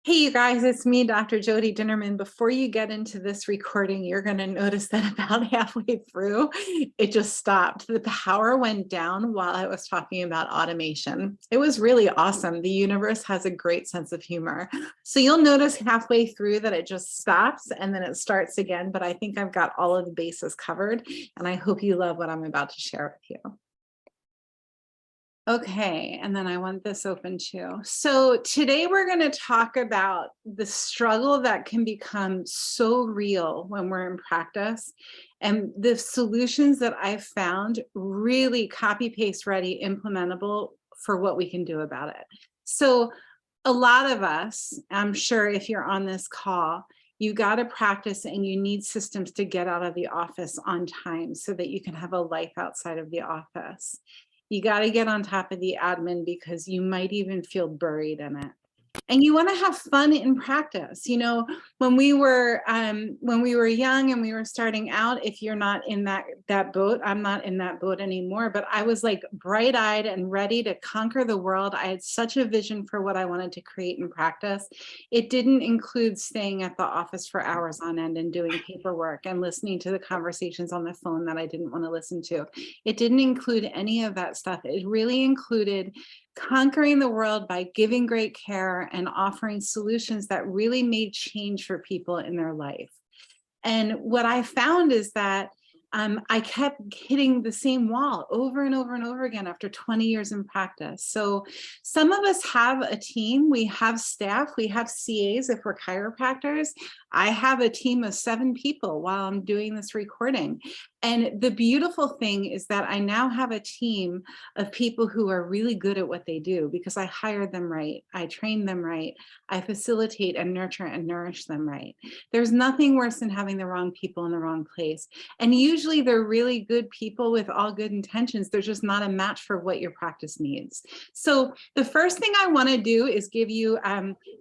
Hey, you guys, it's me, Dr. Jodi Dinnerman. Before you get into this recording, you're going to notice that about halfway through, it just stopped. The power went down while I was talking about automation. It was really awesome. The universe has a great sense of humor. So you'll notice halfway through that it just stops and then it starts again, but I think I've got all of the bases covered, and I hope you love what I'm about to share with you. Okay, and then I want this open too. So today we're going to talk about the struggle that can become so real when we're in practice, and the solutions that I've found really copy paste ready, implementable for what we can do about it. So a lot of us, I'm sure if you're on this call, you got to practice and you need systems to get out of the office on time so that you can have a life outside of the office. You got to get on top of the admin because you might even feel buried in it. And you want to have fun in practice. You know, when we were young and we were starting out, if you're not in that boat, I'm not in that boat anymore, but I was like bright-eyed and ready to conquer the world. I had such a vision for what I wanted to create in practice. It didn't include staying at the office for hours on end and doing paperwork and listening to the conversations on the phone that I didn't want to listen to. It didn't include any of that stuff. It really included conquering the world by giving great care and offering solutions that really made change for people in their life. And what I found is that I kept hitting the same wall over and over and over again after 20 years in practice. So some of us have a team, we have staff, we have CAs if we're chiropractors. I have a team of 7 people while I'm doing this recording. And the beautiful thing is that I now have a team of people who are really good at what they do because I hired them right, I train them right, I facilitate and nurture and nourish them right. There's nothing worse than having the wrong people in the wrong place. And usually they're really good people with all good intentions. They're just not a match for what your practice needs. So the first thing I want to do is give you,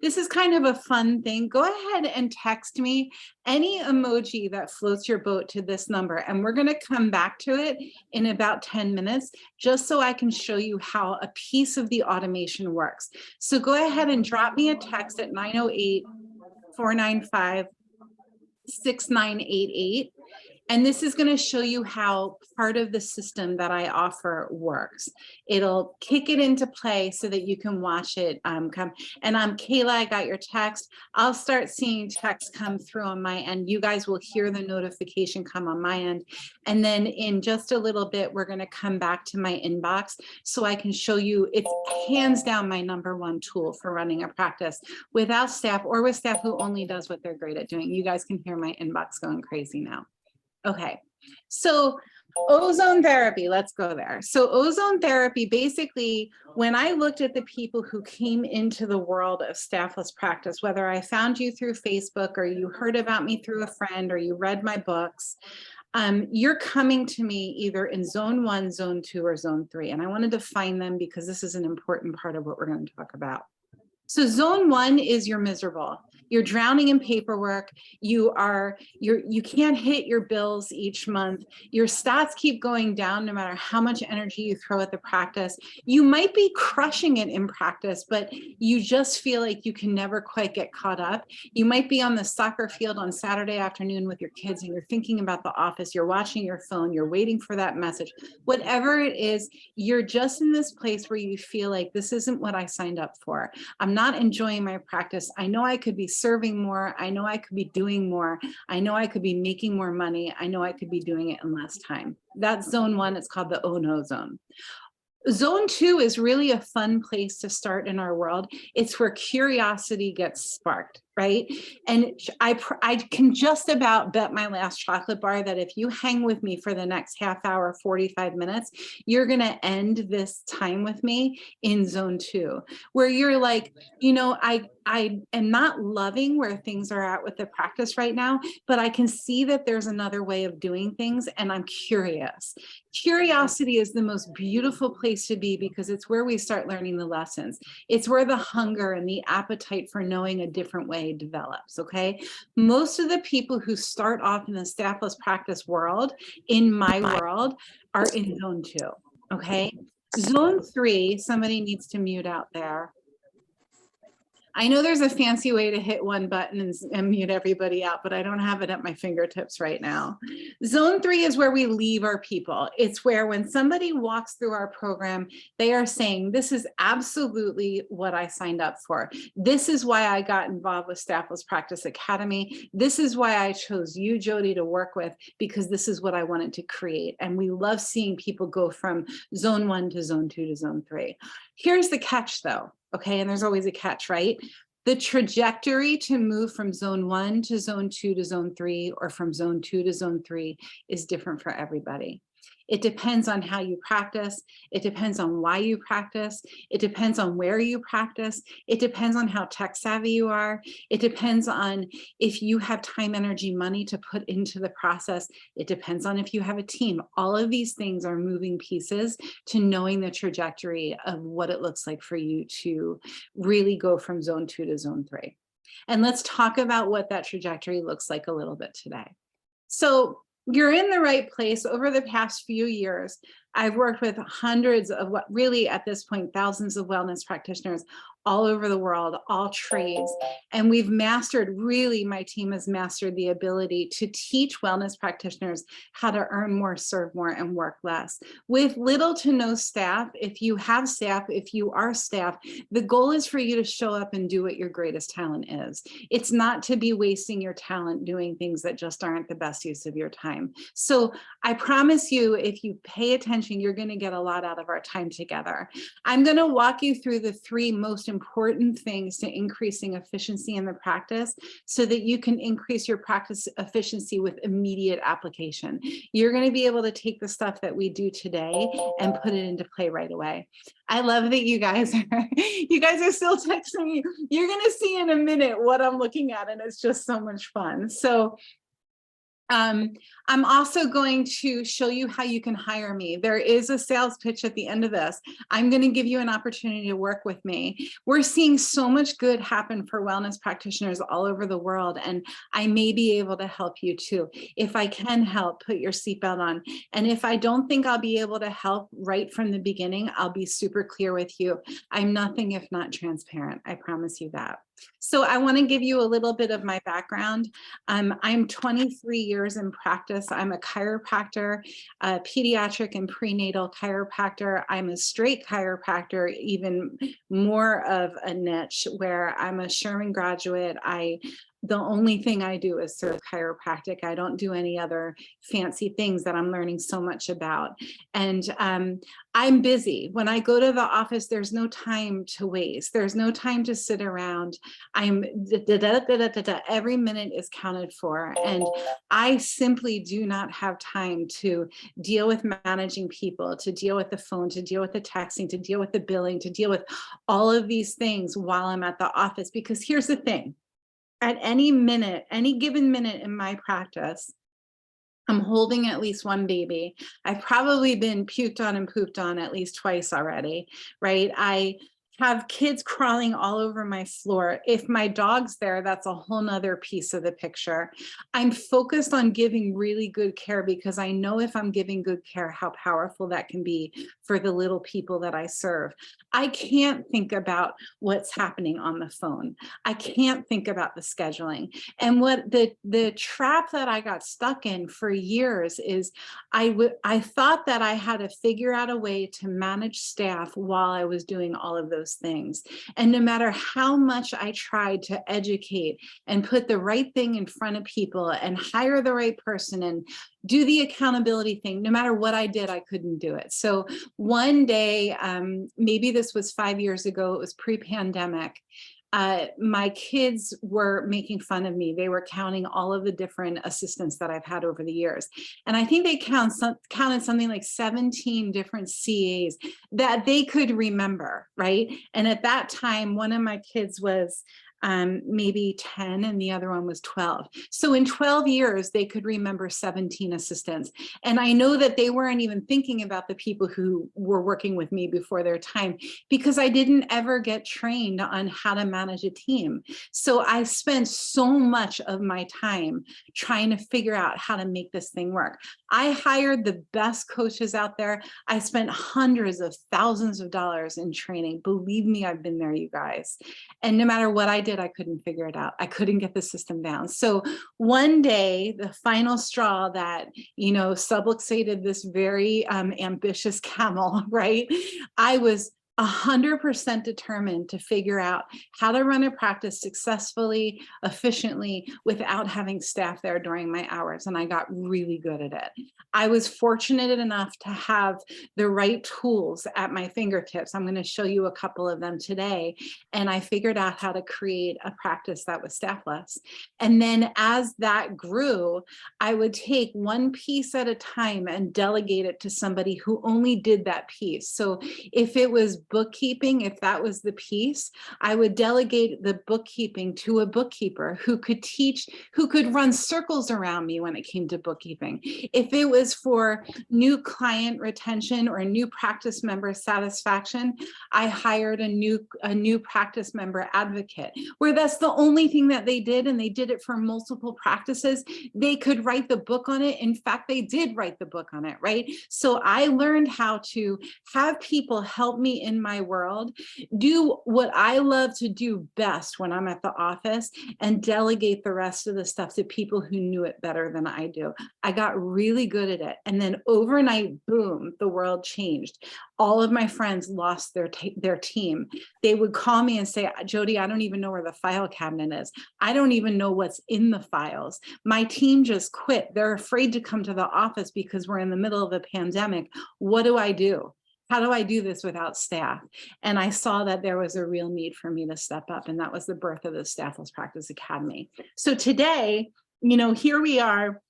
this is kind of a fun thing. Go ahead and text me any emoji that floats your boat to this number. And we're going to come back to it in about 10 minutes, just so I can show you how a piece of the automation works. So go ahead and drop me a text at 908-495-6988. And this is going to show you how part of the system that I offer works. It'll kick it into play so that you can watch it come. And Kayla, I got your text. I'll start seeing text come through on my end. You guys will hear the notification come on my end. And then in just a little bit, we're going to come back to my inbox so I can show you. It's hands down my #1 tool for running a practice without staff or with staff who only does what they're great at doing. You guys can hear my inbox going crazy now. Okay, so ozone therapy, let's go there. So ozone therapy, basically, when I looked at the people who came into the world of Staffless Practice, whether I found you through Facebook or you heard about me through a friend or you read my books, you're coming to me either in zone 1, zone 2, or zone 3. And I want to define them because this is an important part of what we're going to talk about. So zone 1 is you're miserable. You're drowning in paperwork. You can't hit your bills each month. Your stats keep going down no matter how much energy you throw at the practice. You might be crushing it in practice, but you just feel like you can never quite get caught up. You might be on the soccer field on Saturday afternoon with your kids and you're thinking about the office. You're watching your phone. You're waiting for that message. Whatever it is, you're just in this place where you feel like this isn't what I signed up for. I'm not enjoying my practice. I know I could be serving more. I know I could be doing more. I know I could be making more money. I know I could be doing it in less time. That's zone 1. It's called the oh no zone. Zone 2 is really a fun place to start in our world. It's where curiosity gets sparked, right? And I can just about bet my last chocolate bar that if you hang with me for the next half hour, 45 minutes, you're going to end this time with me in zone 2, where you're like, you know, I am not loving where things are at with the practice right now, but I can see that there's another way of doing things and I'm curious. Curiosity is the most beautiful place to be because it's where we start learning the lessons. It's where the hunger and the appetite for knowing a different way develops, okay? Most of the people who start off in the Staffless Practice world, in my world, are in zone 2, okay? Zone 3, somebody needs to mute out there. I know there's a fancy way to hit one button and mute everybody out, but I don't have it at my fingertips right now. Zone 3 is where we leave our people. It's where when somebody walks through our program, they are saying, this is absolutely what I signed up for. This is why I got involved with Staffless Practice Academy. This is why I chose you, Jodi, to work with, because this is what I wanted to create. And we love seeing people go from zone 1 to zone 2 to zone 3. Here's the catch though. Okay, and there's always a catch, right? The trajectory to move from zone 1 to zone 2 to zone 3, or from zone 2 to zone 3 is different for everybody. It depends on how you practice. It depends on why you practice. It depends on where you practice. It depends on how tech savvy you are. It depends on if you have time, energy, money to put into the process. It depends on if you have a team. All of these things are moving pieces to knowing the trajectory of what it looks like for you to really go from zone 2 to zone 3. And let's talk about what that trajectory looks like a little bit today. So you're in the right place. Over the past few years, I've worked with hundreds of, what really at this point, thousands of wellness practitioners all over the world, all trades. And we've mastered, really, my team has mastered the ability to teach wellness practitioners how to earn more, serve more, and work less. With little to no staff, if you have staff, if you are staff, the goal is for you to show up and do what your greatest talent is. It's not to be wasting your talent doing things that just aren't the best use of your time. So I promise you, if you pay attention, you're going to get a lot out of our time together. I'm going to walk you through the 3 most important things to increasing efficiency in the practice so that you can increase your practice efficiency with immediate application. You're going to be able to take the stuff that we do today and put it into play right away. I love that you guys are still texting me. You're going to see in a minute what I'm looking at, and it's just so much fun. So I'm also going to show you how you can hire me. There is a sales pitch at the end of this. I'm going to give you an opportunity to work with me. We're seeing so much good happen for wellness practitioners all over the world, and I may be able to help you too. If I can help, put your seatbelt on. And if I don't think I'll be able to help right from the beginning, I'll be super clear with you. I'm nothing if not transparent. I promise you that. So I want to give you a little bit of my background. I'm 23 years in practice. I'm a chiropractor, a pediatric and prenatal chiropractor. I'm a straight chiropractor, even more of a niche, where I'm a Sherman graduate. The only thing I do is serve chiropractic. I don't do any other fancy things that I'm learning so much about. And I'm busy. When I go to the office, there's no time to waste. There's no time to sit around. Every minute is counted for. And I simply do not have time to deal with managing people, to deal with the phone, to deal with the texting, to deal with the billing, to deal with all of these things while I'm at the office. Because here's the thing. At any minute, any given minute in my practice, I'm holding at least one baby. I've probably been puked on and pooped on at least twice already, right? I have kids crawling all over my floor. If my dog's there, that's a whole nother piece of the picture. I'm focused on giving really good care because I know if I'm giving good care, how powerful that can be for the little people that I serve. I can't think about what's happening on the phone. I can't think about the scheduling. And what the trap that I got stuck in for years is I thought that I had to figure out a way to manage staff while I was doing all of those things. And no matter how much I tried to educate and put the right thing in front of people and hire the right person and do the accountability thing, no matter what I did, I couldn't do it. So one day, maybe this was 5 years ago, it was pre-pandemic, my kids were making fun of me. They were counting all of the different assistants that I've had over the years. And I think they counted something like 17 different CAs that they could remember, right? And at that time, one of my kids was maybe 10, and the other one was 12. So in 12 years, they could remember 17 assistants. And I know that they weren't even thinking about the people who were working with me before their time, because I didn't ever get trained on how to manage a team. So I spent so much of my time trying to figure out how to make this thing work. I hired the best coaches out there. I spent hundreds of thousands of dollars in training. Believe me, I've been there, you guys. And no matter what I did, I couldn't figure it out. I couldn't get the system down. So one day, the final straw that, subluxated this very ambitious camel, right? I was 100% determined to figure out how to run a practice successfully, efficiently, without having staff there during my hours. And I got really good at it. I was fortunate enough to have the right tools at my fingertips. I'm going to show you a couple of them today. And I figured out how to create a practice that was staffless. And then as that grew, I would take one piece at a time and delegate it to somebody who only did that piece. So if it was bookkeeping, if that was the piece, I would delegate the bookkeeping to a bookkeeper who could teach, who could run circles around me when it came to bookkeeping. If it was for new client retention or new practice member satisfaction, I hired a new practice member advocate, where that's the only thing that they did, and they did it for multiple practices. They could write the book on it. In fact, they did write the book on it, right? So I learned how to have people help me in my world, do what I love to do best when I'm at the office, and delegate the rest of the stuff to people who knew it better than I do. I got really good at it. And then overnight, boom, the world changed. All of my friends lost their team. They would call me and say, Jodi, I don't even know where the file cabinet is. I don't even know what's in the files. My team just quit. They're afraid to come to the office because we're in the middle of a pandemic. What do I do? How do I do this without staff? And I saw that there was a real need for me to step up, and that was the birth of the Staffless Practice Academy. So today, here we are,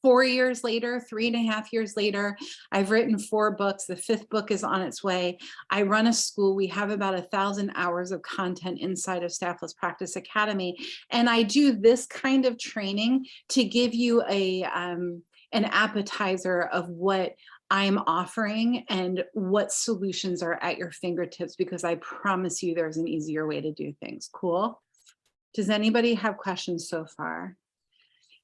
4 years later, 3.5 years later. I've written 4 books. The 5th book is on its way. I run a school. We have about 1,000 hours of content inside of Staffless Practice Academy. And I do this kind of training to give you an appetizer of what I'm offering and what solutions are at your fingertips, because I promise you there's an easier way to do things. Cool? Does anybody have questions so far?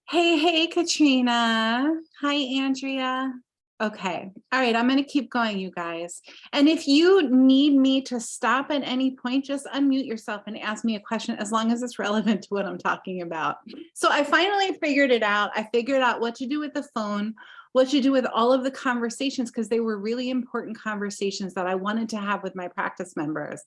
Hey, Katrina. Hi, Andrea. Okay. All right. I'm going to keep going, you guys. And if you need me to stop at any point, just unmute yourself and ask me a question, as long as it's relevant to what I'm talking about. So I finally figured it out. I figured out what to do with the phone, what to do with all of the conversations, because they were really important conversations that I wanted to have with my practice members.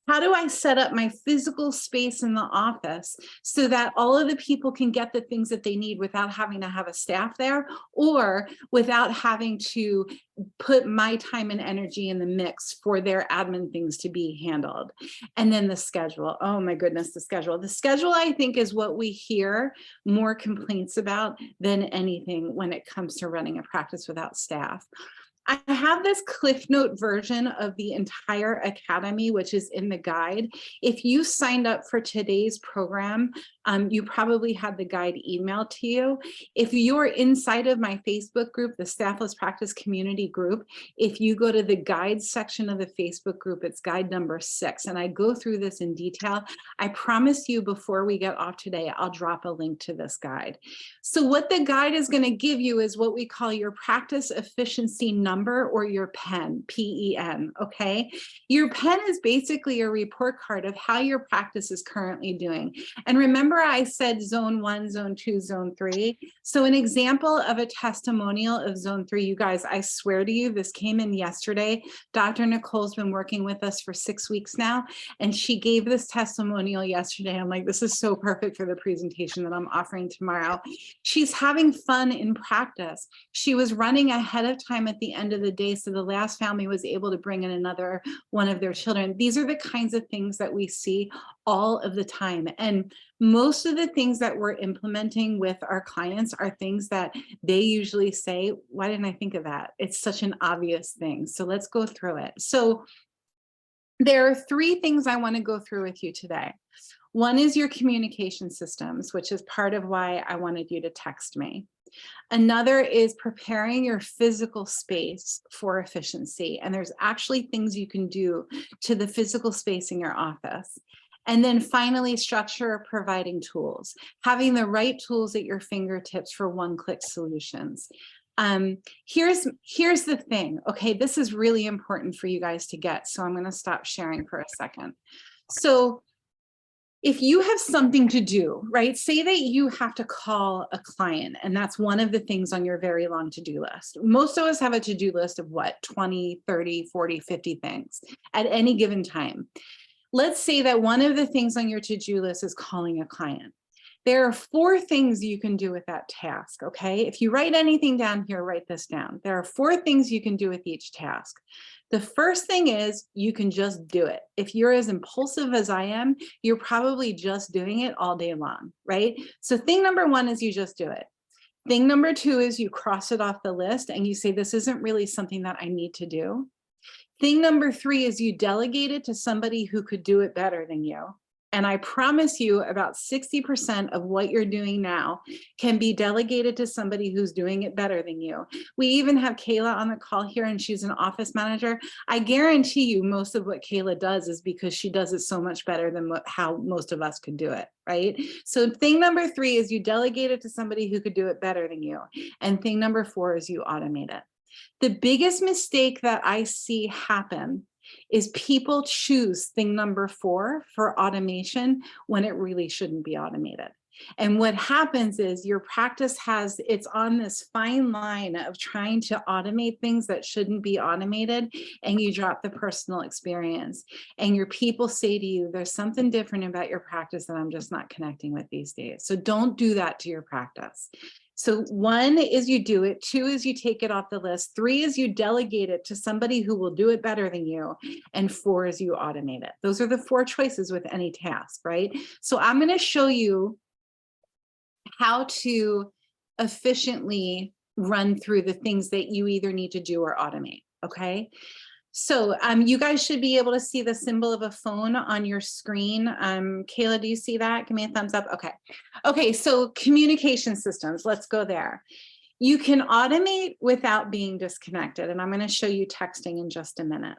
How do I set up my physical space in the office so that all of the people can get the things that they need without having to have a staff there, or without having to put my time and energy in the mix for their admin things to be handled? And then the schedule. Oh my goodness, the schedule. The schedule, I think, is what we hear more complaints about than anything when it comes to running a practice without staff. I have this Cliff Note version of the entire academy, which is in the guide. If you signed up for today's program, you probably had the guide emailed to you. If you're inside of my Facebook group, the Staffless Practice Community Group, if you go to the guide section of the Facebook group, it's guide number 6. And I go through this in detail. I promise you, before we get off today, I'll drop a link to this guide. So what the guide is going to give you is what we call your practice efficiency number, or your PEN, P-E-N, okay? Your PEN is basically a report card of how your practice is currently doing. And remember, I said zone 1, zone 2, zone 3. So an example of a testimonial of zone 3, you guys, I swear to you, this came in yesterday. Dr. Nicole's been working with us for 6 weeks now, and she gave this testimonial yesterday. I'm like, this is so perfect for the presentation that I'm offering tomorrow. She's having fun in practice. She was running ahead of time at the end of the day, so the last family was able to bring in another one of their children. These are the kinds of things that we see all of the time. And most of the things that we're implementing with our clients are things that they usually say, why didn't I think of that? It's such an obvious thing. So let's go through it. So there are 3 things I want to go through with you today. One is your communication systems, which is part of why I wanted you to text me. Another is preparing your physical space for efficiency. And there's actually things you can do to the physical space in your office. And then finally, structure providing tools, having the right tools at your fingertips for one-click solutions. Here's the thing, okay, this is really important for you guys to get, so I'm gonna stop sharing for a second. So if you have something to do, right? Say that you have to call a client and that's one of the things on your very long to-do list. Most of us have a to-do list of what, 20, 30, 40, 50 things at any given time. Let's say that one of the things on your to-do list is calling a client. There are 4 things you can do with that task, okay? If you write anything down here, write this down. There are 4 things you can do with each task. The first thing is you can just do it. If you're as impulsive as I am, you're probably just doing it all day long, right? So thing number 1 is you just do it. Thing number 2 is you cross it off the list and you say, this isn't really something that I need to do. Thing number 3 is you delegate it to somebody who could do it better than you. And I promise you about 60% of what you're doing now can be delegated to somebody who's doing it better than you. We even have Kayla on the call here and she's an office manager. I guarantee you most of what Kayla does is because she does it so much better than how most of us could do it, right? So thing number 3 is you delegate it to somebody who could do it better than you. And thing number 4 is you automate it. The biggest mistake that I see happen is people choose thing number 4 for automation when it really shouldn't be automated. And what happens is your practice it's on this fine line of trying to automate things that shouldn't be automated, and you drop the personal experience. And your people say to you, there's something different about your practice that I'm just not connecting with these days. So don't do that to your practice. So 1 is you do it, 2 is you take it off the list, 3 is you delegate it to somebody who will do it better than you, and 4 is you automate it. Those are the 4 choices with any task, right? So I'm going to show you how to efficiently run through the things that you either need to do or automate, okay? So you guys should be able to see the symbol of a phone on your screen. Kayla, do you see that? Give me a thumbs up. Okay. Okay, so communication systems, let's go there. You can automate without being disconnected, and I'm going to show you texting in just a minute.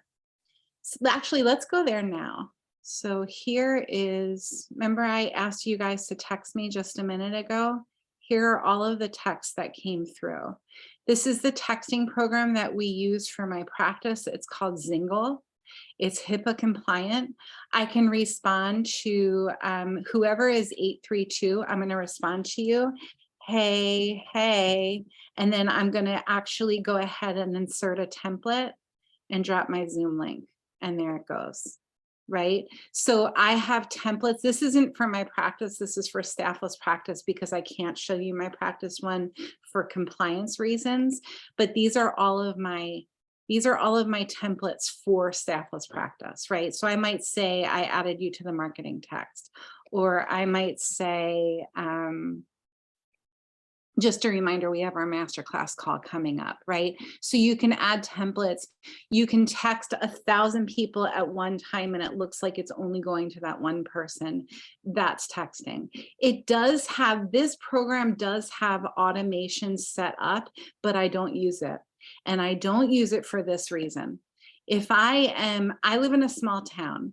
So actually, let's go there now. So here is, remember I asked you guys to text me just a minute ago? Here are all of the texts that came through. This is the texting program that we use for my practice. It's called Zingle. It's HIPAA compliant. I can respond to whoever is 832. I'm going to respond to you. Hey, hey. And then I'm going to actually go ahead and insert a template and drop my Zoom link. And there it goes. Right? So I have templates. This isn't for my practice. This is for Staffless Practice because I can't show you my practice one for compliance reasons, but these are all of my templates for Staffless Practice, right? So I might say I added you to the marketing text, or I might say, just a reminder, we have our masterclass call coming up, right? So you can add templates. You can text 1,000 people at one time and it looks like it's only going to that one person. That's texting. It does have, this program does have automation set up, but I don't use it. And I don't use it for this reason. If I live in a small town,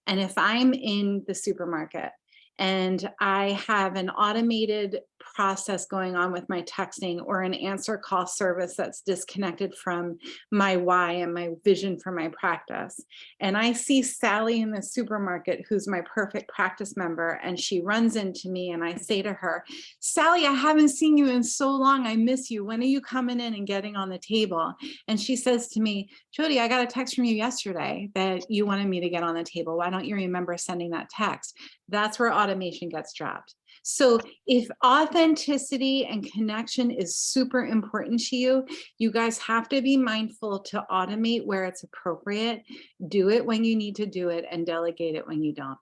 and if I'm in the supermarket and I have an automated process going on with my texting or an answer call service that's disconnected from my why and my vision for my practice, and I see Sally in the supermarket, who's my perfect practice member, and she runs into me and I say to her, Sally, I haven't seen you in so long. I miss you. When are you coming in and getting on the table? And she says to me, Jodi, I got a text from you yesterday that you wanted me to get on the table. Why don't you remember sending that text? That's where automation gets dropped. So if authenticity and connection is super important to you, you guys have to be mindful to automate where it's appropriate, do it when you need to do it, and delegate it when you don't.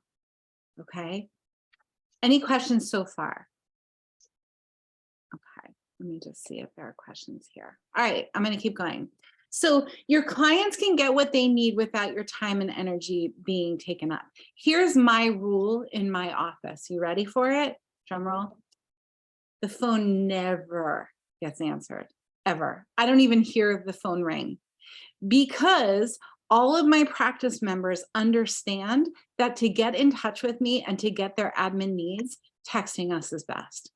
Okay? Any questions so far? Okay, let me just see if there are questions here. All right, I'm going to keep going. So your clients can get what they need without your time and energy being taken up. Here's my rule in my office. You ready for it? Drum roll. The phone never gets answered, ever. I don't even hear the phone ring, because all of my practice members understand that to get in touch with me and to get their admin needs, texting us is best.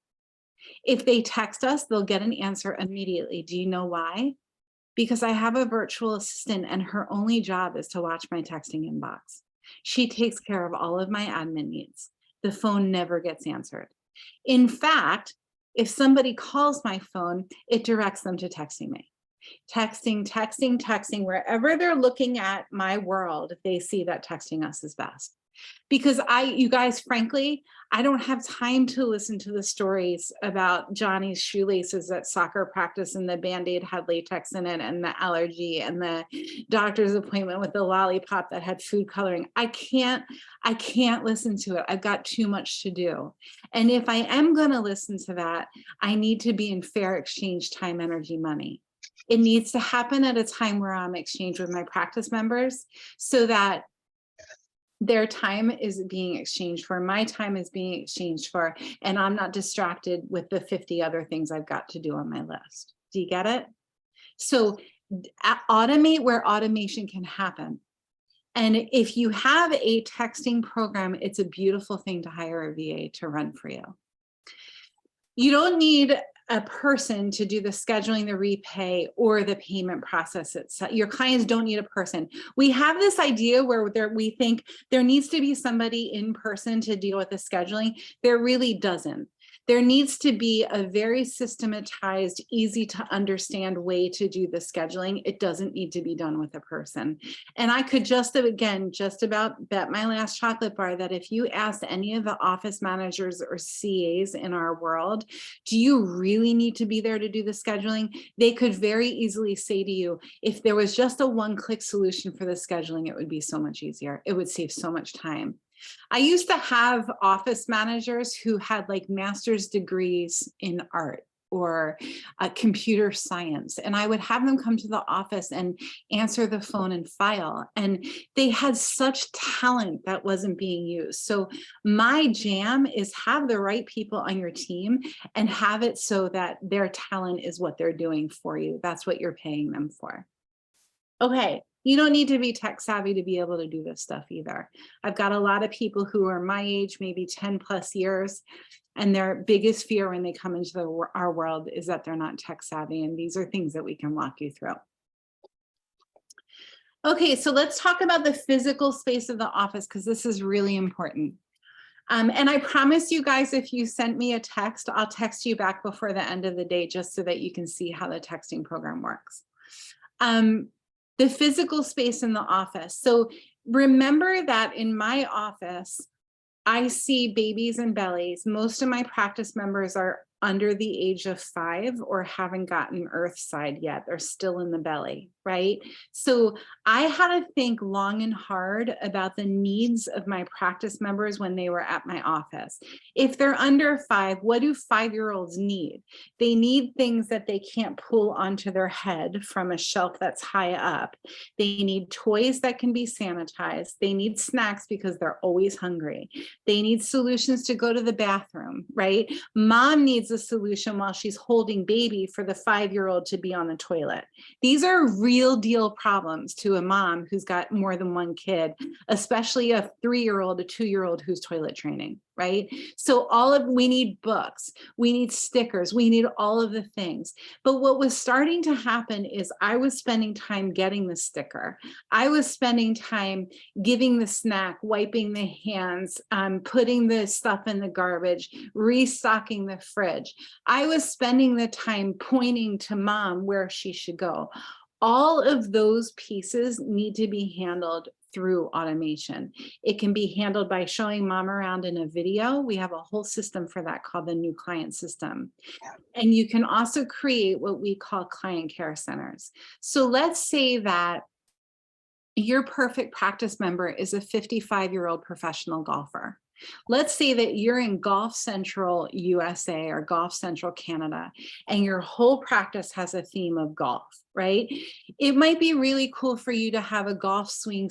If they text us, they'll get an answer immediately. Do you know why? Because I have a virtual assistant and her only job is to watch my texting inbox. She takes care of all of my admin needs. The phone never gets answered. In fact, if somebody calls my phone, it directs them to texting me. Texting, wherever they're looking at my world, they see that texting us is best. Because you guys, frankly, I don't have time to listen to the stories about Johnny's shoelaces at soccer practice and the Band-Aid had latex in it and the allergy and the doctor's appointment with the lollipop that had food coloring. I can't listen to it. I've got too much to do. And if I am going to listen to that, I need to be in fair exchange, time, energy, money. It needs to happen at a time where I'm exchanged with my practice members so that their time is being exchanged for, my time is being exchanged for, and I'm not distracted with the 50 other things I've got to do on my list. Do you get it? So automate where automation can happen. And if you have a texting program, it's a beautiful thing to hire a VA to run for you. You don't need a person to do the scheduling, the repay, or the payment process itself. Your clients don't need a person. We have this idea where we think there needs to be somebody in person to deal with the scheduling. There really doesn't. There needs to be a very systematized, easy to understand way to do the scheduling. It doesn't need to be done with a person. And I could just about bet my last chocolate bar that if you asked any of the office managers or CAs in our world, do you really need to be there to do the scheduling? They could very easily say to you, if there was just a one-click solution for the scheduling, it would be so much easier. It would save so much time. I used to have office managers who had like master's degrees in art or computer science, and I would have them come to the office and answer the phone and file, and they had such talent that wasn't being used. So my jam is have the right people on your team and have it so that their talent is what they're doing for you. That's what you're paying them for. Okay. You don't need to be tech savvy to be able to do this stuff either. I've got a lot of people who are my age, maybe 10 plus years, and their biggest fear when they come into our world is that they're not tech savvy. And these are things that we can walk you through. Okay, so let's talk about the physical space of the office, because this is really important. And I promise you guys, if you sent me a text, I'll text you back before the end of the day, just so that you can see how the texting program works. The physical space in the office. So remember that in my office, I see babies and bellies. Most of my practice members are under the age of 5 or haven't gotten earthside yet. They're still in the belly, right? So I had to think long and hard about the needs of my practice members when they were at my office. If they're under 5, what do 5-year-olds need? They need things that they can't pull onto their head from a shelf that's high up. They need toys that can be sanitized. They need snacks because they're always hungry. They need solutions to go to the bathroom, right? Mom needs a solution while she's holding baby for the 5-year-old to be on the toilet. These are real deal problems to a mom who's got more than one kid, especially a 3-year-old, a 2-year-old who's toilet training, right? So we need books, we need stickers, we need all of the things. But what was starting to happen is I was spending time getting the sticker. I was spending time giving the snack, wiping the hands, putting the stuff in the garbage, restocking the fridge. I was spending the time pointing to mom where she should go. All of those pieces need to be handled through automation. It can be handled by showing mom around in a video. We have a whole system for that called the new client system. And you can also create what we call client care centers. So let's say that your perfect practice member is a 55-year-old professional golfer. Let's say that you're in Golf Central USA or Golf Central Canada, and your whole practice has a theme of golf, right? It might be really cool for you to have a golf swing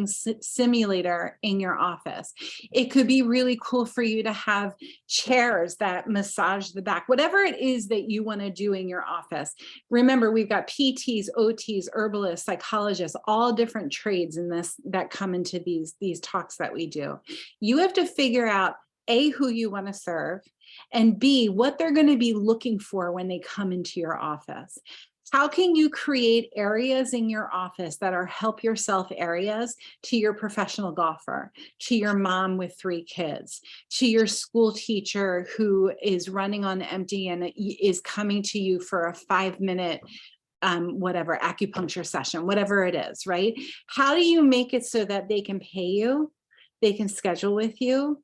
simulator in your office. It could be really cool for you to have chairs that massage the back, whatever it is that you want to do in your office. Remember, we've got PTs, OTs, herbalists, psychologists, all different trades in this that come into these talks that we do. You have to figure out A, who you want to serve, and B, what they're going to be looking for when they come into your office. How can you create areas in your office that are help yourself areas to your professional golfer, to your mom with 3 kids, to your school teacher who is running on empty and is coming to you for a 5-minute whatever acupuncture session, whatever it is, right? How do you make it so that they can pay you, they can schedule with you,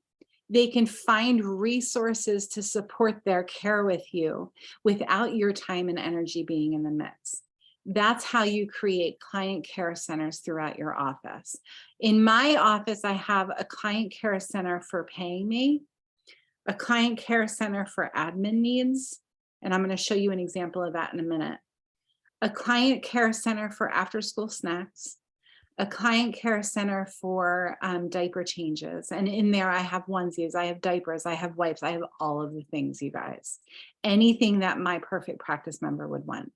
they can find resources to support their care with you without your time and energy being in the mix? That's how you create client care centers throughout your office. In my office, I have a client care center for paying me, a client care center for admin needs, and I'm going to show you an example of that in a minute, a client care center for after school snacks, a client care center for diaper changes. And in there, I have onesies, I have diapers, I have wipes, I have all of the things, you guys. Anything that my perfect practice member would want.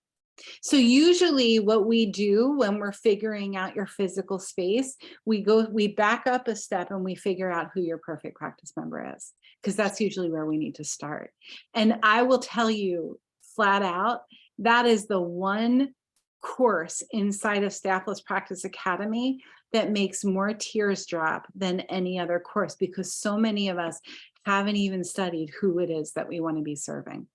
So usually what we do when we're figuring out your physical space, we back up a step and we figure out who your perfect practice member is, because that's usually where we need to start. And I will tell you flat out, that is the one course inside of Staffless Practice Academy that makes more tears drop than any other course, because so many of us haven't even studied who it is that we want to be serving.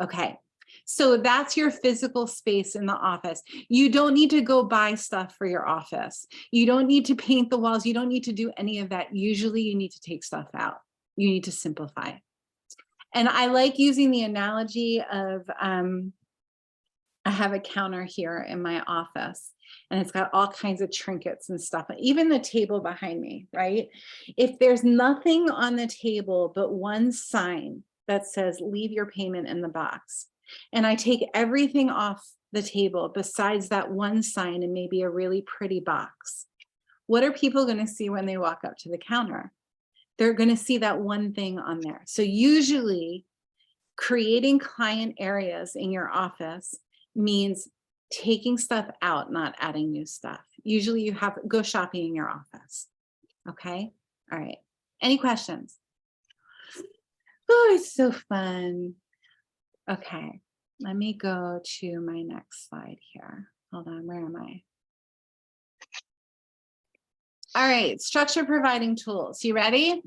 Okay, so that's your physical space in the office. You don't need to go buy stuff for your office. You don't need to paint the walls. You don't need to do any of that. Usually you need to take stuff out. You need to simplify. And I like using the analogy of, I have a counter here in my office and it's got all kinds of trinkets and stuff, even the table behind me, right? If there's nothing on the table but one sign that says, leave your payment in the box, and I take everything off the table besides that one sign and maybe a really pretty box, what are people going to see when they walk up to the counter? They're going to see that one thing on there. So usually creating client areas in your office means taking stuff out, not adding new stuff. Usually you have go shopping in your office. Okay. All right. Any questions? Oh, it's so fun. Okay. Let me go to my next slide here. Hold on. Where am I? All right. Structure providing tools. You ready?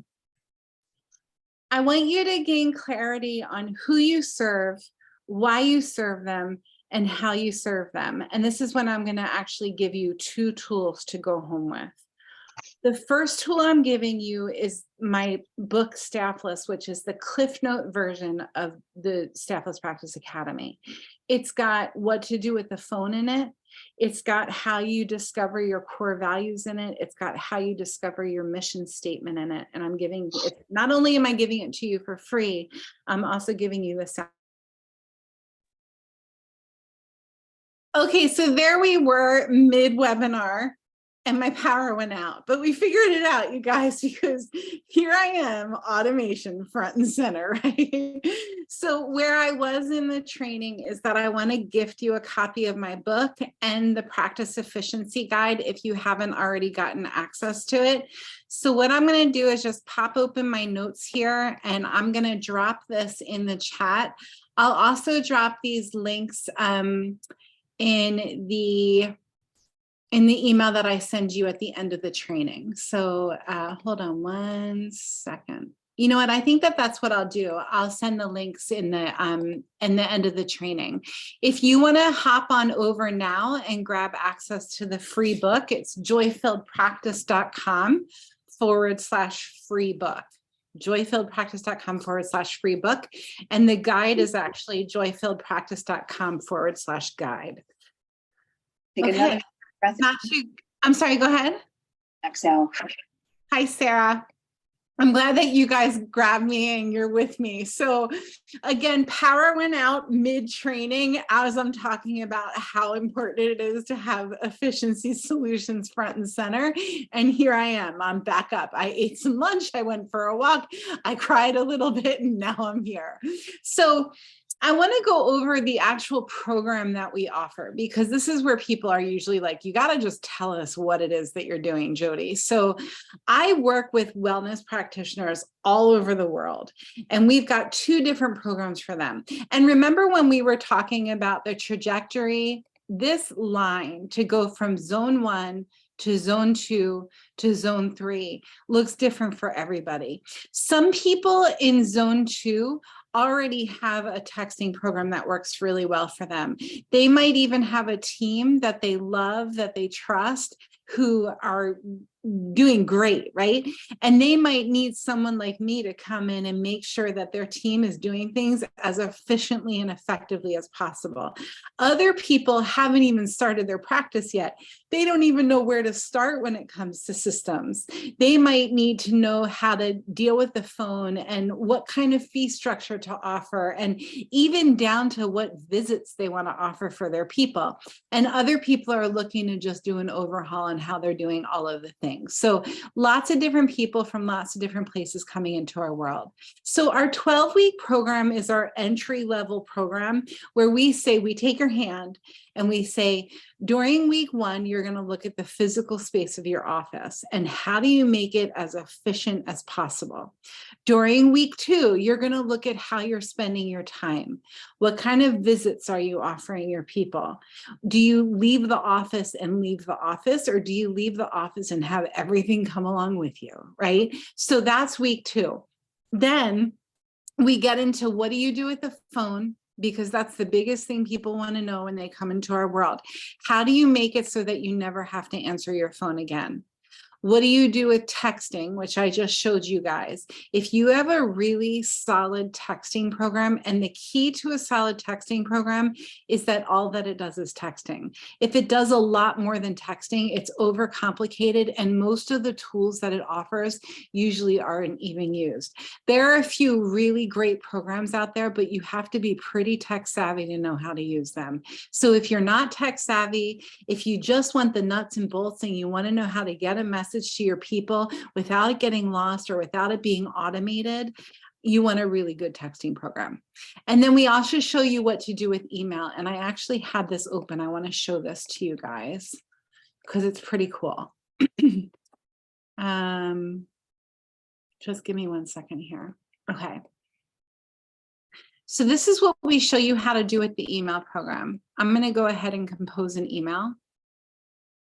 I want you to gain clarity on who you serve, why you serve them, and how you serve them. And this is when I'm going to actually give you 2 tools to go home with. The first tool I'm giving you is my book, Staffless, which is the Cliff Note version of the Staffless Practice Academy. It's got what to do with the phone in it. It's got how you discover your core values in it. It's got how you discover your mission statement in it. And I'm giving it, not only am I giving it to you for free, I'm also giving you a sound. Okay, so there we were mid-webinar and my power went out, but we figured it out, you guys, because here I am, automation front and center, right? So where I was in the training is that I want to gift you a copy of my book and the practice efficiency guide if you haven't already gotten access to it. So what I'm going to do is just pop open my notes here and I'm going to drop this in the chat. I'll also drop these links in the email that I send you at the end of the training. So hold on one second. You know what? I think that that's what I'll do. I'll send the links in the end of the training. If you want to hop on over now and grab access to the free book, it's joyfilledpractice.com/free book. joyfilledpractice.com/free book. And the guide is actually joyfilledpractice.com/guide. Okay. I'm sorry, go ahead. Exhale. Hi, Sarah. I'm glad that you guys grabbed me and you're with me. So again, power went out mid-training as I'm talking about how important it is to have efficiency solutions front and center. And here I am, I'm back up. I ate some lunch, I went for a walk, I cried a little bit, and now I'm here. So I want to go over the actual program that we offer, because this is where people are usually like, you got to just tell us what it is that you're doing, Jodi. So I work with wellness practitioners all over the world, and we've got 2 different programs for them. And remember when we were talking about the trajectory, this line to go from zone 1 to zone 2 to zone 3 looks different for everybody. Some people in zone 2 already have a texting program that works really well for them. They might even have a team that they love, that they trust, who are doing great, right? And they might need someone like me to come in and make sure that their team is doing things as efficiently and effectively as possible. Other people haven't even started their practice yet. They don't even know where to start when it comes to systems. They might need to know how to deal with the phone and what kind of fee structure to offer, and even down to what visits they want to offer for their people. And other people are looking to just do an overhaul on how they're doing all of the things. So lots of different people from lots of different places coming into our world. So our 12-week program is our entry-level program, where we say, we take your hand and we say, during week 1, you're going to look at the physical space of your office and how do you make it as efficient as possible. During week 2, you're going to look at how you're spending your time. What kind of visits are you offering your people? Do you leave the office and leave the office, or do you leave the office and have everything come along with you, right? So that's week 2. Then we get into, what do you do with the phone? Because that's the biggest thing people want to know when they come into our world. How do you make it so that you never have to answer your phone again? What do you do with texting, which I just showed you guys? If you have a really solid texting program, and the key to a solid texting program is that all that it does is texting. If it does a lot more than texting, it's overcomplicated, and most of the tools that it offers usually aren't even used. There are a few really great programs out there, but you have to be pretty tech savvy to know how to use them. So if you're not tech savvy, if you just want the nuts and bolts and you want to know how to get a message to your people without it getting lost or without it being automated, you want a really good texting program. And then we also show you what to do with email. And I actually had this open. I want to show this to you guys because it's pretty cool. Just give me 1 second here. Okay. So this is what we show you how to do with the email program. I'm going to go ahead and compose an email.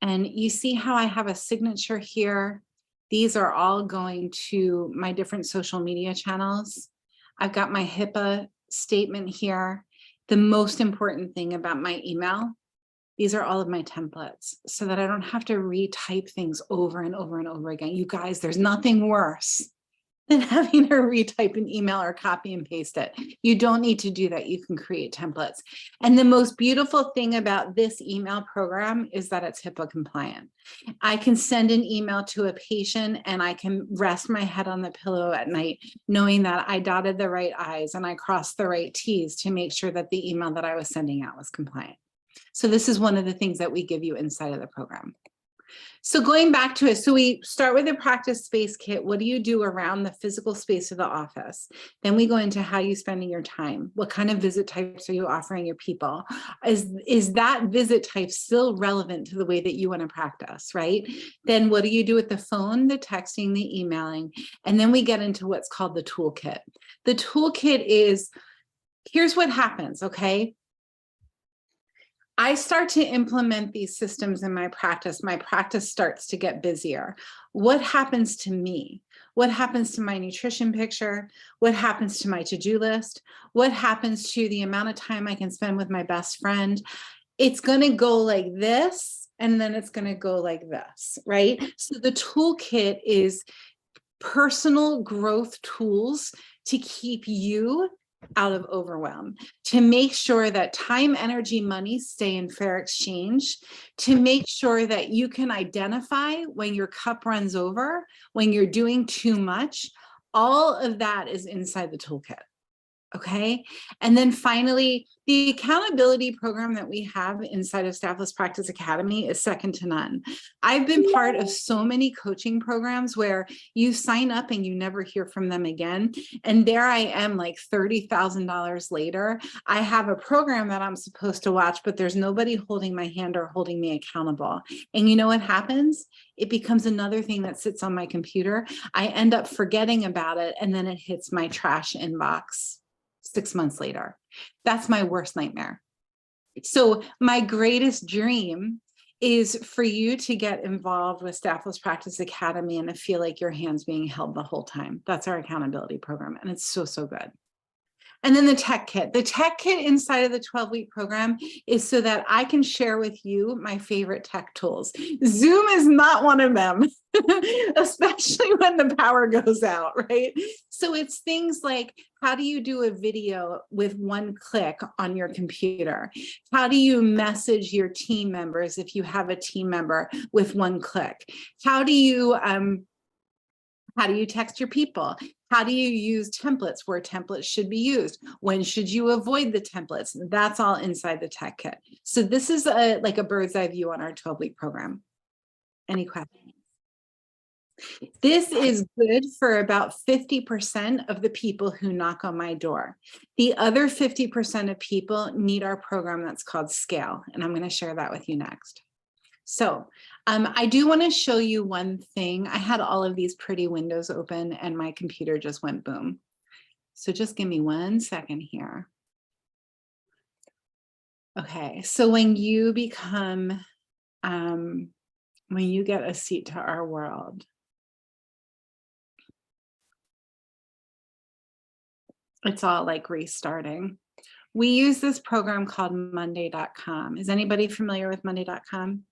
And you see how I have a signature here. These are all going to my different social media channels. I've got my HIPAA statement here. The most important thing about my email, these are all of my templates so that I don't have to retype things over and over and over again. You guys, there's nothing worse than having to retype an email or copy and paste it. You don't need to do that. You can create templates. And the most beautiful thing about this email program is that it's HIPAA compliant. I can send an email to a patient and I can rest my head on the pillow at night knowing that I dotted the right I's and I crossed the right T's to make sure that the email that I was sending out was compliant. So this is one of the things that we give you inside of the program. So going back to it, so we start with a practice space kit. What do you do around the physical space of the office? Then we go into how you're spending your time. What kind of visit types are you offering your people? Is that visit type still relevant to the way that you want to practice, right? Then what do you do with the phone, the texting, the emailing? And then we get into what's called the toolkit. The toolkit is, here's what happens, okay? I start to implement these systems in my practice starts to get busier. What happens to me? What happens to my nutrition picture? What happens to my to-do list? What happens to the amount of time I can spend with my best friend? It's going to go like this, and then it's going to go like this, right? So the toolkit is personal growth tools to keep you out of overwhelm, to make sure that time, energy, money stay in fair exchange, to make sure that you can identify when your cup runs over, when you're doing too much, All of that is inside the toolkit. Okay. And then finally, the accountability program that we have inside of Staffless Practice Academy is second to none. I've been part of so many coaching programs where you sign up and you never hear from them again. And there I am, like $30,000 later. I have a program that I'm supposed to watch, but there's nobody holding my hand or holding me accountable. And you know what happens? It becomes another thing that sits on my computer. I end up forgetting about it, and then it hits my trash inbox 6 months later. That's my worst nightmare. So my greatest dream is for you to get involved with Staffless Practice Academy and to feel like your hand's being held the whole time. That's our accountability program. And it's so, so good. And then the tech kit. The tech kit inside of the 12-week program is so that I can share with you my favorite tech tools. Zoom is not one of them, especially when the power goes out, right? So it's things like, how do you do a video with one click on your computer? How do you message your team members if you have a team member with one click? How do you text your people? How do you use templates where templates should be used? When should you avoid the templates? That's all inside the tech kit. So this is like a bird's eye view on our 12-week program. Any questions? This is good for about 50% of the people who knock on my door. The other 50% of people need our program that's called Scale, and I'm going to share that with you next. So I do want to show you one thing. I had all of these pretty windows open and my computer just went boom. So just give me 1 second here. Okay, so when you become, when you get a seat to our world, it's all like restarting. We use this program called Monday.com. Is anybody familiar with Monday.com?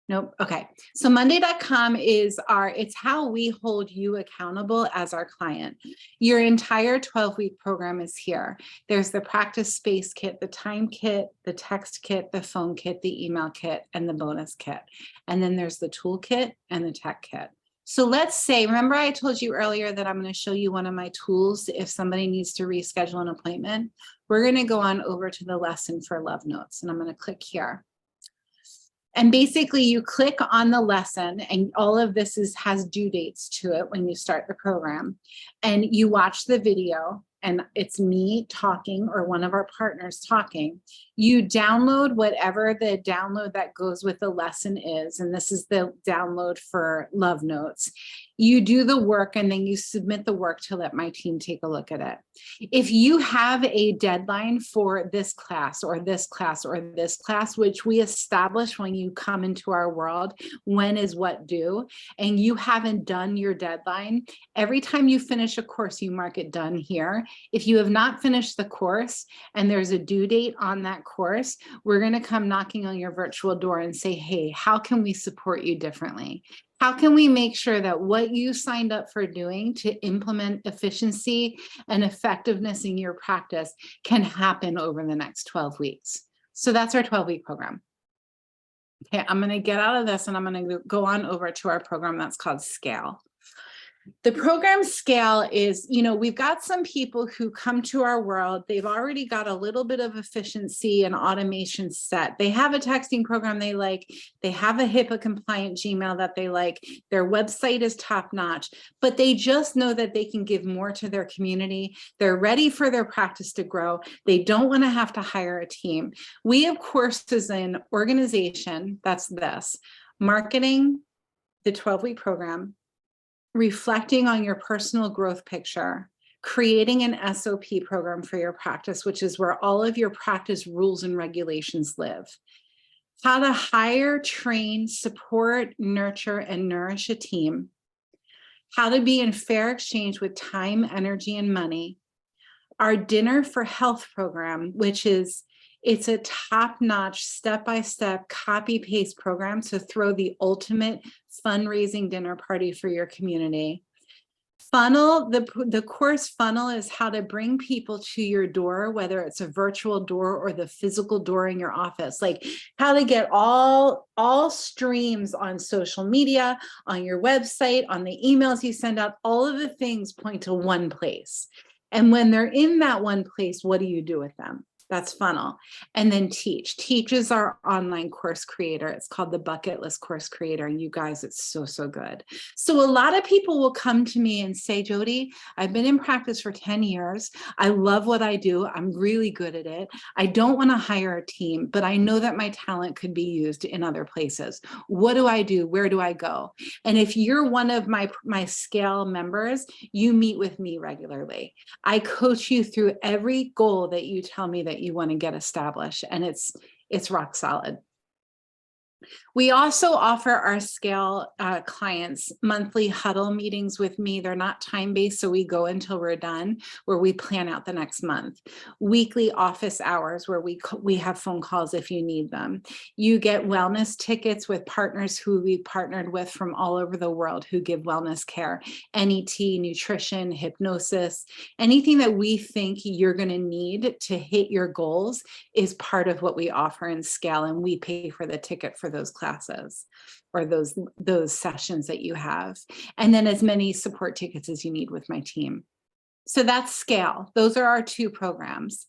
Nope. Okay. So Monday.com is it's how we hold you accountable as our client. Your entire 12-week program is here. There's the practice space kit, the time kit, the text kit, the phone kit, the email kit, and the bonus kit. And then there's the toolkit and the tech kit. So let's say, remember I told you earlier that I'm going to show you one of my tools if somebody needs to reschedule an appointment. We're going to go on over to the lesson for love notes, and I'm going to click here. And basically you click on the lesson, and all of this has due dates to it when you start the program, and you watch the video, and it's me talking or one of our partners talking. You download whatever the download that goes with the lesson is, and this is the download for love notes. You do the work and then you submit the work to let my team take a look at it. If you have a deadline for this class or this class or this class, which we establish when you come into our world, when is what due, and you haven't done your deadline, every time you finish a course, you mark it done here. If you have not finished the course and there's a due date on that course, we're going to come knocking on your virtual door and say, hey, how can we support you differently? How can we make sure that what you signed up for doing to implement efficiency and effectiveness in your practice can happen over the next 12 weeks? So that's our 12-week program. Okay, I'm going to get out of this and I'm going to go on over to our program that's called Scale. The program Scale is, we've got some people who come to our world. They've already got a little bit of efficiency and automation set. They have a texting program they like. They have a HIPAA compliant Gmail that they like. Their website is top notch, but they just know that they can give more to their community. They're ready for their practice to grow. They don't want to have to hire a team. We have courses in organization, that's this, marketing, the 12-week program, reflecting on your personal growth picture, creating an SOP program for your practice, which is where all of your practice rules and regulations live. How to hire, train, support, nurture, and nourish a team. How to be in fair exchange with time, energy, and money. Our Dinner for Health program, which is it's a top-notch, step-by-step, copy-paste program to throw the ultimate fundraising dinner party for your community. Funnel, the course funnel is how to bring people to your door, whether it's a virtual door or the physical door in your office, like how to get all streams on social media, on your website, on the emails you send out, all of the things point to one place. And when they're in that one place, what do you do with them? That's funnel. And then teach. Teach is our online course creator. It's called the Bucket List Course Creator. And you guys, it's so, so good. So a lot of people will come to me and say, Jodi, I've been in practice for 10 years. I love what I do. I'm really good at it. I don't want to hire a team, but I know that my talent could be used in other places. What do I do? Where do I go? And if you're one of my Scale members, you meet with me regularly. I coach you through every goal that you tell me that you want to get established, and it's rock solid. We also offer our Scale clients monthly huddle meetings with me. They're not time-based, so we go until we're done, where we plan out the next month. Weekly office hours where we have phone calls if you need them. You get wellness tickets with partners who we partnered with from all over the world who give wellness care, NET, nutrition, hypnosis, anything that we think you're going to need to hit your goals is part of what we offer in Scale, and we pay for the ticket for those classes or those sessions that you have, and then as many support tickets as you need with my team. So that's Scale. Those are our two programs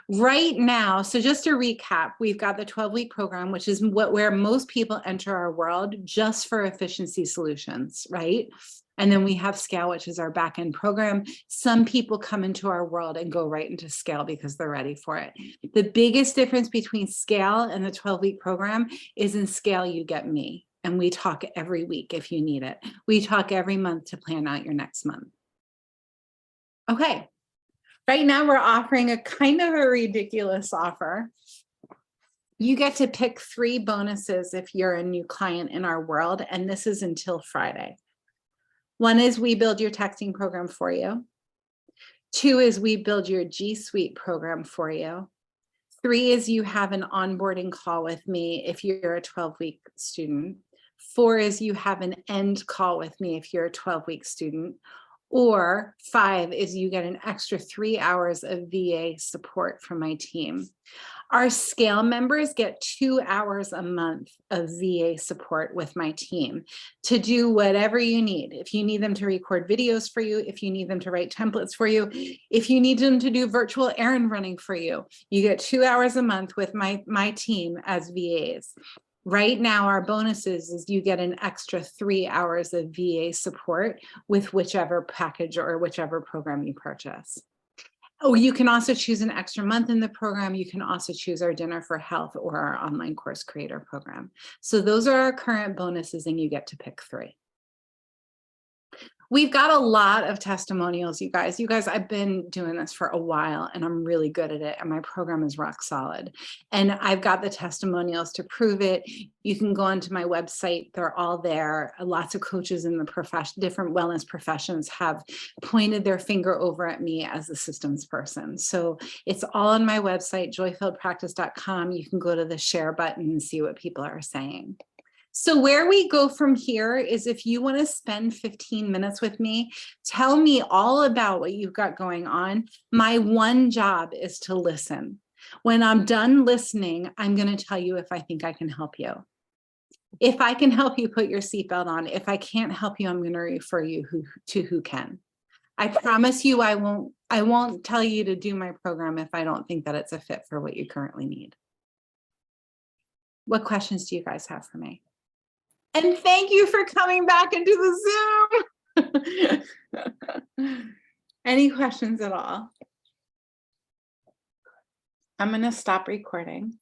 right now. So just to recap, we've got the 12-week program, which is where most people enter our world just for efficiency solutions, right? And then we have Scale, which is our back-end program. Some people come into our world and go right into Scale because they're ready for it. The biggest difference between Scale and the 12-week program is in Scale, you get me. And we talk every week if you need it. We talk every month to plan out your next month. Okay. Right now we're offering a kind of a ridiculous offer. You get to pick 3 bonuses if you're a new client in our world, and this is until Friday. 1 is we build your texting program for you. 2 is we build your G Suite program for you. 3 is you have an onboarding call with me if you're a 12-week student. 4 is you have an end call with me if you're a 12-week student. Or 5 is you get an extra 3 hours of VA support from my team. Our Scale members get 2 hours a month of VA support with my team to do whatever you need. If you need them to record videos for you, if you need them to write templates for you, if you need them to do virtual errand running for you, you get 2 hours a month with my team as VAs. Right now, our bonuses is you get an extra 3 hours of VA support with whichever package or whichever program you purchase. Oh, you can also choose an extra month in the program. You can also choose our Dinner for Health or our online course creator program. So those are our current bonuses, and you get to pick 3. We've got a lot of testimonials, you guys. I've been doing this for a while and I'm really good at it, and my program is rock solid. And I've got the testimonials to prove it. You can go onto my website, they're all there. Lots of coaches in the different wellness professions have pointed their finger over at me as a systems person. So it's all on my website, joyfilledpractice.com. You can go to the share button and see what people are saying. So where we go from here is if you want to spend 15 minutes with me, tell me all about what you've got going on. My one job is to listen. When I'm done listening, I'm going to tell you if I think I can help you. If I can help you, put your seatbelt on. If I can't help you, I'm going to refer you to who can. I promise you I won't tell you to do my program if I don't think that it's a fit for what you currently need. What questions do you guys have for me? And thank you for coming back into the Zoom. Any questions at all? I'm going to stop recording.